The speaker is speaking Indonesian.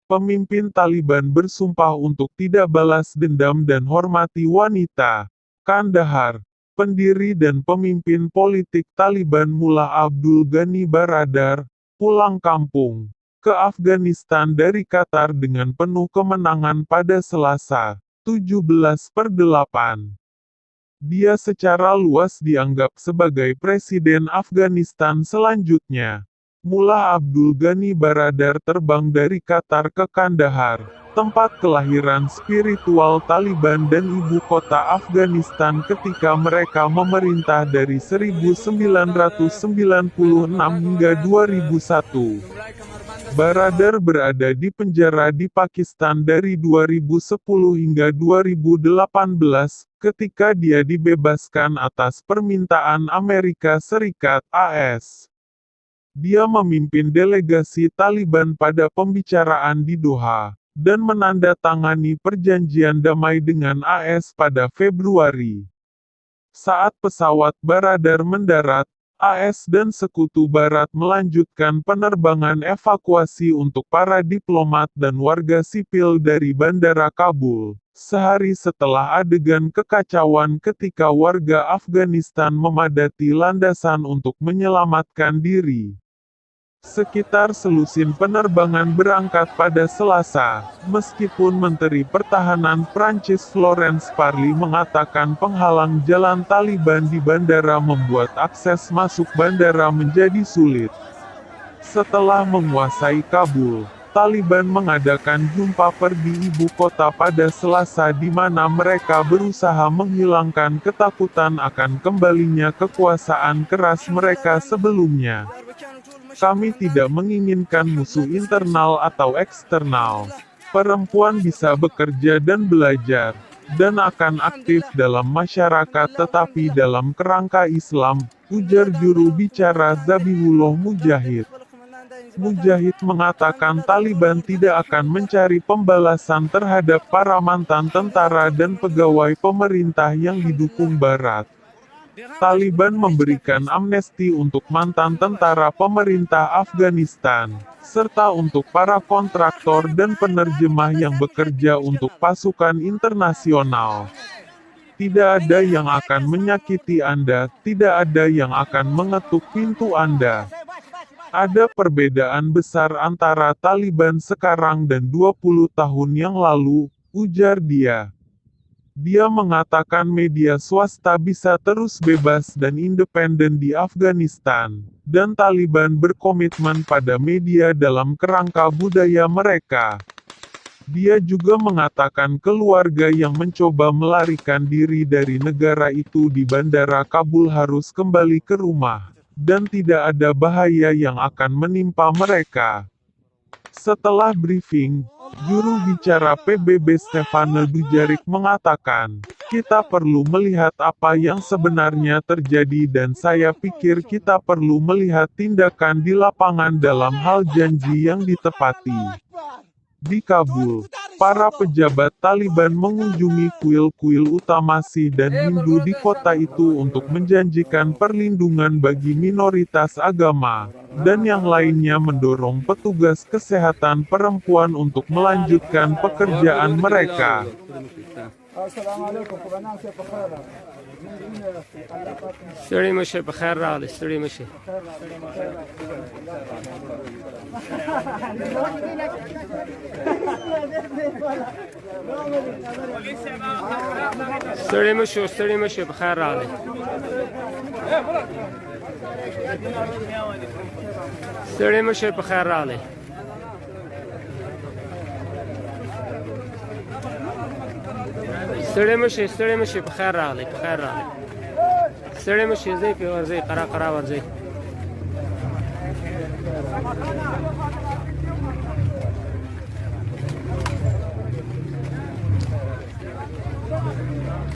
Pemimpin Taliban bersumpah untuk tidak balas dendam dan hormati wanita. Kandahar. Pendiri dan pemimpin politik Taliban Mullah Abdul Ghani Baradar, pulang kampung ke Afghanistan dari Qatar dengan penuh kemenangan pada Selasa, 17/8. Dia secara luas dianggap sebagai Presiden Afghanistan selanjutnya. Mullah Abdul Ghani Baradar terbang dari Qatar ke Kandahar, tempat kelahiran spiritual Taliban dan ibu kota Afghanistan ketika mereka memerintah dari 1996 hingga 2001. Baradar berada di penjara di Pakistan dari 2010 hingga 2018, ketika dia dibebaskan atas permintaan Amerika Serikat (AS). Dia memimpin delegasi Taliban pada pembicaraan di Doha, dan menandatangani perjanjian damai dengan AS pada Februari. Saat pesawat Baradar mendarat, AS dan Sekutu Barat melanjutkan penerbangan evakuasi untuk para diplomat dan warga sipil dari Bandara Kabul, sehari setelah adegan kekacauan ketika warga Afghanistan memadati landasan untuk menyelamatkan diri. Sekitar selusin penerbangan berangkat pada Selasa, meskipun Menteri Pertahanan Prancis Florence Parly mengatakan penghalang jalan Taliban di bandara membuat akses masuk bandara menjadi sulit. Setelah menguasai Kabul, Taliban mengadakan jumpa pers di ibu kota pada Selasa di mana mereka berusaha menghilangkan ketakutan akan kembalinya kekuasaan keras mereka sebelumnya. Kami tidak menginginkan musuh internal atau eksternal. Perempuan bisa bekerja dan belajar, dan akan aktif dalam masyarakat tetapi dalam kerangka Islam, ujar juru bicara Zabihullah Mujahid. Mujahid mengatakan Taliban tidak akan mencari pembalasan terhadap para mantan tentara dan pegawai pemerintah yang didukung Barat. Taliban memberikan amnesti untuk mantan tentara pemerintah Afghanistan, serta untuk para kontraktor dan penerjemah yang bekerja untuk pasukan internasional. Tidak ada yang akan menyakiti Anda, tidak ada yang akan mengetuk pintu Anda. Ada perbedaan besar antara Taliban sekarang dan 20 tahun yang lalu, ujar dia. Dia mengatakan media swasta bisa terus bebas dan independen di Afghanistan, dan Taliban berkomitmen pada media dalam kerangka budaya mereka. Dia juga mengatakan keluarga yang mencoba melarikan diri dari negara itu di Bandara Kabul harus kembali ke rumah, dan tidak ada bahaya yang akan menimpa mereka. Setelah briefing, juru bicara PBB Stéphane Dujarric mengatakan, kita perlu melihat apa yang sebenarnya terjadi dan saya pikir kita perlu melihat tindakan di lapangan dalam hal janji yang ditepati. Di Kabul, para pejabat Taliban mengunjungi kuil-kuil utama Sikh dan Hindu di kota itu untuk menjanjikan perlindungan bagi minoritas agama, dan yang lainnya mendorong petugas kesehatan perempuan untuk melanjutkan pekerjaan mereka. ستړي مشه په خیر راغلی ستړي مشه ستړي مشه په خیر راغلی ستړي مشه په خیر راغلی ستړي مشه په خیر راغلی ستړي مشه ځئ په ورځئ قرا ورځئ